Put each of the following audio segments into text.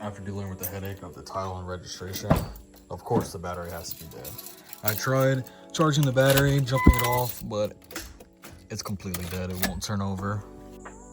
after dealing with the headache of the title and registration, of course the battery has to be dead. I tried charging the battery, jumping it off, but it's completely dead. It won't turn over.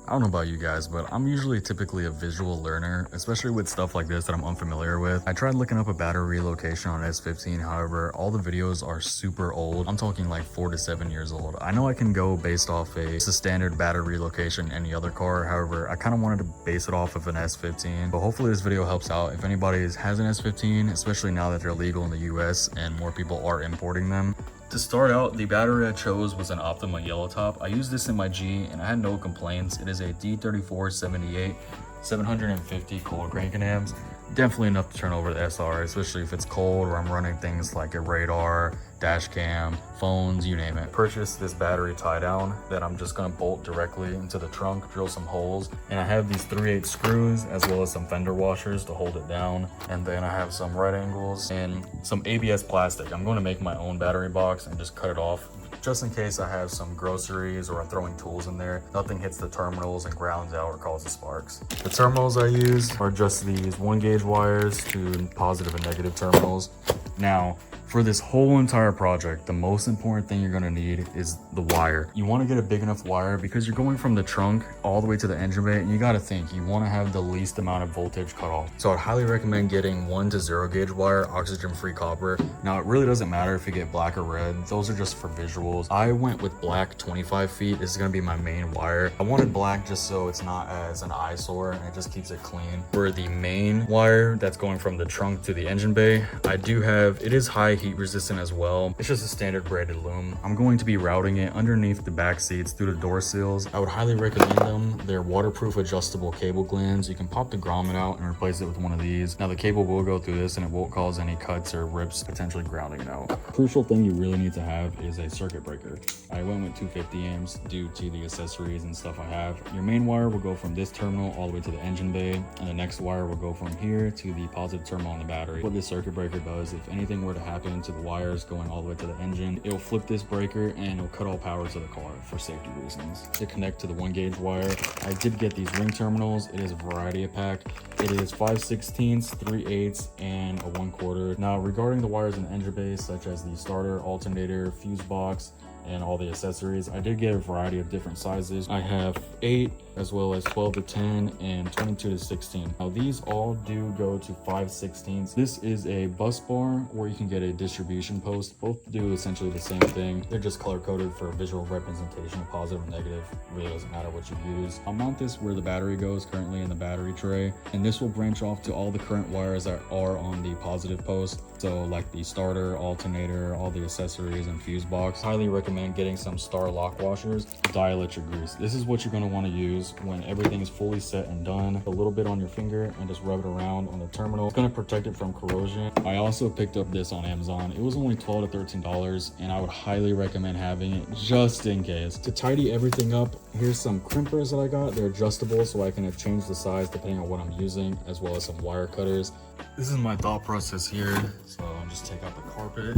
I don't know about you guys, but I'm usually typically a visual learner, especially with stuff like this that I'm unfamiliar with. I tried looking up a battery relocation on S15, however, all the videos are super old. I'm talking like 4 to 7 years old. I know I can go based off a standard battery relocation in any other car, however, I kind of wanted to base it off of an S15. But hopefully this video helps out. If anybody has an S15, especially now that they're legal in the US and more people are importing them. To start out, the battery I chose was an Optima yellow top. I used this in my G and I had no complaints. It is a D3478, 750 cold cranking amps. Definitely enough to turn over the SR, especially if it's cold or I'm running things like a radar, dash cam, phones, you name it. Purchased this battery tie down that I'm just gonna bolt directly into the trunk, drill some holes. And I have these 3/8 screws as well as some fender washers to hold it down. And then I have some right angles and some ABS plastic. I'm gonna make my own battery box and just cut it off, just in case I have some groceries or I'm throwing tools in there. Nothing hits the terminals and grounds out or causes sparks. The terminals I use are just these 1-gauge wires to positive and negative terminals. Now, for this whole entire project, the most important thing you're gonna need is the wire. You wanna get a big enough wire because you're going from the trunk all the way to the engine bay, and you gotta think, you wanna have the least amount of voltage cut off. So I'd highly recommend getting 1 to 0 gauge wire, oxygen-free copper. Now, it really doesn't matter if you get black or red. Those are just for visuals. I went with black 25 feet. This is gonna be my main wire. I wanted black just so it's not as an eyesore and it just keeps it clean. For the main wire that's going from the trunk to the engine bay, I do have, it is high heat resistant as well. It's just a standard braided loom. I'm going to be routing it underneath the back seats through the door seals. I would highly recommend them. They're waterproof adjustable cable glands. You can pop the grommet out and replace it with one of these. Now the cable will go through this and it won't cause any cuts or rips, potentially grounding it out. Crucial thing you really need to have is a circuit breaker. I went with 250 amps due to the accessories and stuff I have. Your main wire will go from this terminal all the way to the engine bay, and the next wire will go from here to the positive terminal on the battery. What this circuit breaker does, if anything were to happen to the wires going all the way to the engine, it'll flip this breaker and it'll cut all power to the car for safety reasons. To connect to the 1-gauge wire, I did get these ring terminals. It is a variety of pack. It is 5/16, 3/8, and a 1/4. Now, regarding the wires in the engine bay, such as the starter, alternator, fuse box, and all the accessories, I did get a variety of different sizes. I have 8 as well as 12 to 10 and 22 to 16. Now these all do go to 5/16. This is a bus bar, or you can get a distribution post. Both do essentially the same thing. They're just color coded for visual representation of positive and negative. It really doesn't matter what you use. I'll mount this where the battery goes, currently in the battery tray, and this will branch off to all the current wires that are on the positive post. So like the starter, alternator, all the accessories, and fuse box. Highly recommend getting some star lock washers, dielectric grease. This is what you're going to want to use when everything is fully set and done. A little bit on your finger and just rub it around on the terminal. It's going to protect it from corrosion. I also picked up this on Amazon. It was only $12 to $13, and I would highly recommend having it just in case. To tidy everything up, here's some crimpers that I got. They're adjustable, so I can change the size depending on what I'm using, as well as some wire cutters. This is my thought process here. So I'll just take out the carpet.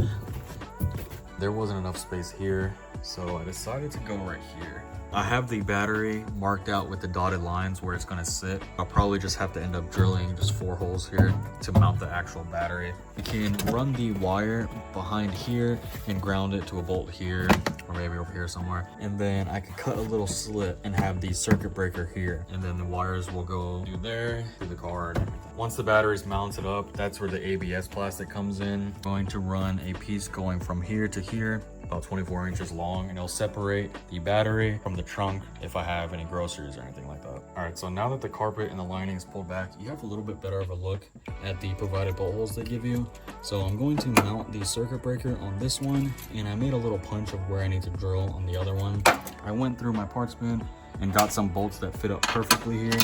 There wasn't enough space here, so I decided to go right here. I have the battery marked out with the dotted lines where it's going to sit. I'll probably just have to end up drilling just 4 holes here to mount the actual battery. You can run the wire behind here and ground it to a bolt here, or maybe over here somewhere. And then I could cut a little slit and have the circuit breaker here. And then the wires will go through there, through the car and everything. Once the battery's mounted up, that's where the ABS plastic comes in. I'm going to run a piece going from here to here, about 24 inches long, and it'll separate the battery from the trunk if I have any groceries or anything like that. All right, so now that the carpet and the lining is pulled back, you have a little bit better of a look at the provided bolt holes they give you. So I'm going to mount the circuit breaker on this one, and I made a little punch of where I need to drill on the other one. I went through my parts bin and got some bolts that fit up perfectly here.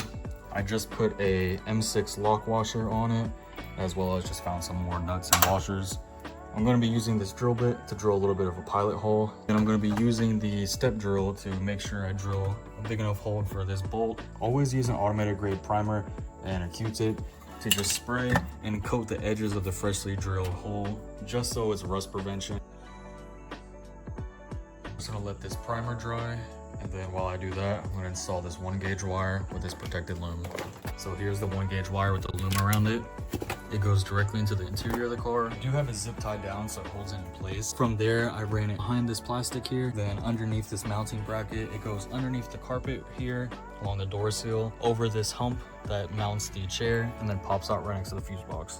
I just put a M6 lock washer on it, as well as just found some more nuts and washers. I'm going to be using this drill bit to drill a little bit of a pilot hole. And I'm going to be using the step drill to make sure I drill a big enough hole for this bolt. Always use an automated grade primer and a Q-tip to just spray and coat the edges of the freshly drilled hole, just so it's rust prevention. I'm just going to let this primer dry. And then while I do that, I'm going to install this 1-gauge wire with this protected loom. So here's the 1 gauge wire with the loom around it. It goes directly into the interior of the car. I do have it zip tied down so it holds it in place. From there, I ran it behind this plastic here, then underneath this mounting bracket. It goes underneath the carpet here, along the door seal, over this hump that mounts the chair, and then pops out right next to the fuse box.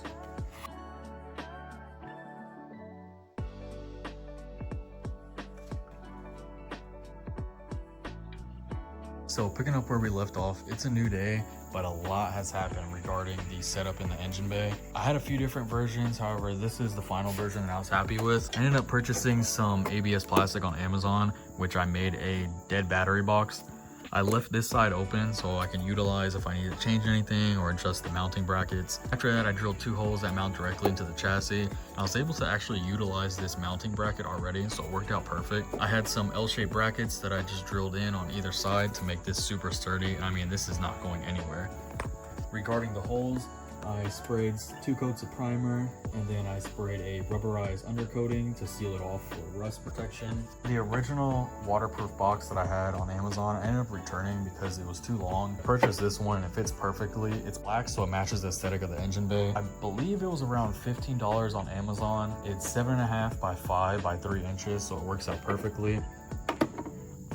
So picking up where we left off, it's a new day, but a lot has happened regarding the setup in the engine bay. I had a few different versions, however, this is the final version that I was happy with. I ended up purchasing some ABS plastic on Amazon, which I made a dead battery box. I left this side open so I can utilize if I need to change anything or adjust the mounting brackets. After that, I drilled 2 holes that mount directly into the chassis. I was able to actually utilize this mounting bracket already, so it worked out perfect. I had some L-shaped brackets that I just drilled in on either side to make this super sturdy. I mean, this is not going anywhere. Regarding the holes, I sprayed 2 coats of primer, and then I sprayed a rubberized undercoating to seal it off for rust protection. The original waterproof box that I had on Amazon, I ended up returning because it was too long. I purchased this one and it fits perfectly. It's black, so it matches the aesthetic of the engine bay. I believe it was around $15 on Amazon. It's 7.5 by 5 by 3 inches, so it works out perfectly.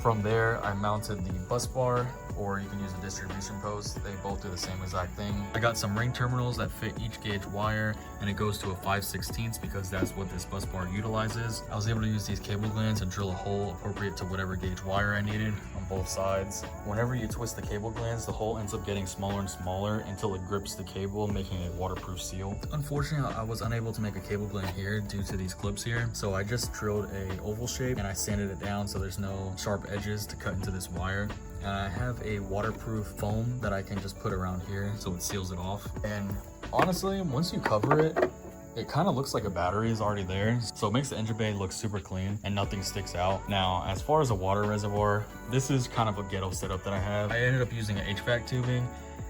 From there, I mounted the bus bar, or you can use a distribution post. They both do the same exact thing. I got some ring terminals that fit each gauge wire, and it goes to a 5/16 because that's what this bus bar utilizes. I was able to use these cable glands and drill a hole appropriate to whatever gauge wire I needed on both sides. Whenever you twist the cable glands, the hole ends up getting smaller and smaller until it grips the cable, making a waterproof seal. Unfortunately, I was unable to make a cable gland here due to these clips here, so I just drilled a oval shape and I sanded it down so there's no sharp edges to cut into this wire. And I have a waterproof foam that I can just put around here so it seals it off. And honestly, once you cover it, it kind of looks like a battery is already there. So it makes the engine bay look super clean and nothing sticks out. Now, as far as a water reservoir, this is kind of a ghetto setup that I have. I ended up using an HVAC tubing,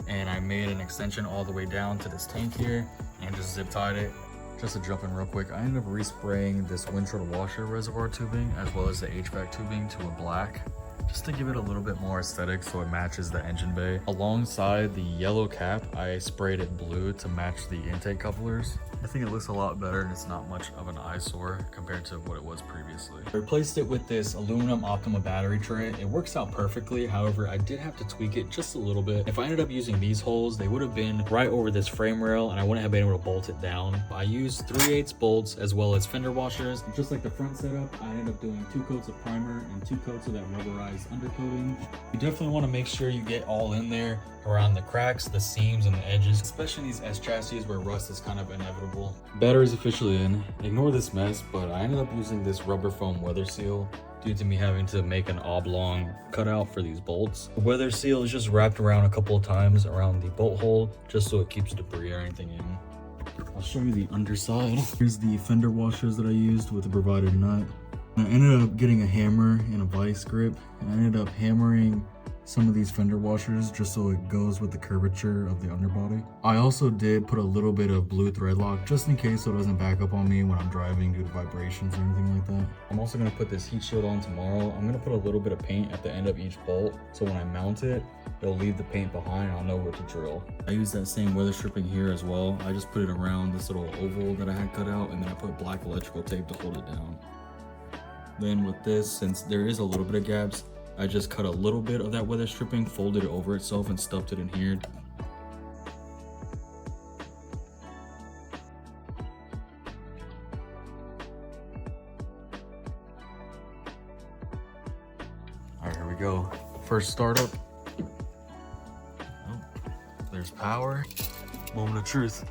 and I made an extension all the way down to this tank here and just zip tied it. Just to jump in real quick, I ended up respraying this windshield washer reservoir tubing as well as the HVAC tubing to a black, just to give it a little bit more aesthetic so it matches the engine bay. Alongside the yellow cap, I sprayed it blue to match the intake couplers. I think it looks a lot better and it's not much of an eyesore compared to what it was previously. I replaced it with this aluminum Optima battery tray. It works out perfectly, however, I did have to tweak it just a little bit. If I ended up using these holes, they would have been right over this frame rail and I wouldn't have been able to bolt it down. I used 3/8 bolts as well as fender washers. Just like the front setup, I ended up doing 2 coats of primer and 2 coats of that rubberized undercoating. You definitely want to make sure you get all in there around the cracks, the seams, and the edges, especially these S chassis where rust is kind of inevitable. Battery's officially in. Ignore this mess, but I ended up using this rubber foam weather seal due to me having to make an oblong cutout for these bolts. The weather seal is just wrapped around a couple of times around the bolt hole just so it keeps debris or anything in. I'll show you the underside. Here's the fender washers that I used with the provided nut. I ended up getting a hammer and a vice grip, and I ended up hammering some of these fender washers just so it goes with the curvature of the underbody. I also did put a little bit of blue thread lock just in case so it doesn't back up on me when I'm driving due to vibrations or anything like that. I'm also going to put this heat shield on tomorrow. I'm going to put a little bit of paint at the end of each bolt so when I mount it, it'll leave the paint behind and I'll know where to drill. I used that same weather stripping here as well. I just put it around this little oval that I had cut out, and then I put black electrical tape to hold it down. Then with this, since there is a little bit of gaps, I just cut a little bit of that weather stripping, folded it over itself, and stuffed it in here. All right, here we go. First startup. Oh, there's power. Moment of truth.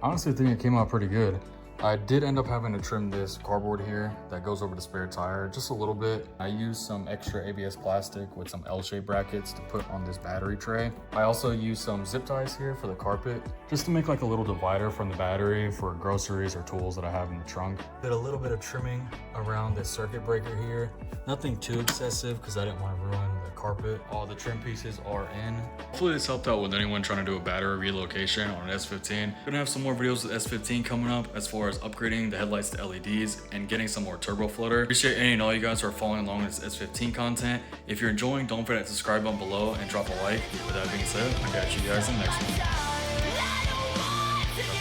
I honestly think it came out pretty good. I did end up having to trim this cardboard here that goes over the spare tire just a little bit. I used some extra ABS plastic with some L-shaped brackets to put on this battery tray. I also used some zip ties here for the carpet, just to make like a little divider from the battery for groceries or tools that I have in the trunk. Did a little bit of trimming around this circuit breaker here. Nothing too excessive because I didn't want to ruin the carpet. All the trim pieces are in. Hopefully this helped out with anyone trying to do a battery relocation on an S15. Gonna have some more videos with S15 coming up as far as upgrading the headlights to LEDs and getting some more turbo flutter. Appreciate any and all you guys who are following along with this S15 content. If you're enjoying, don't forget to subscribe button below and drop a like. With that being said, I got you guys in the next one.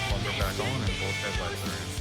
Plug her back on and both headlights are in.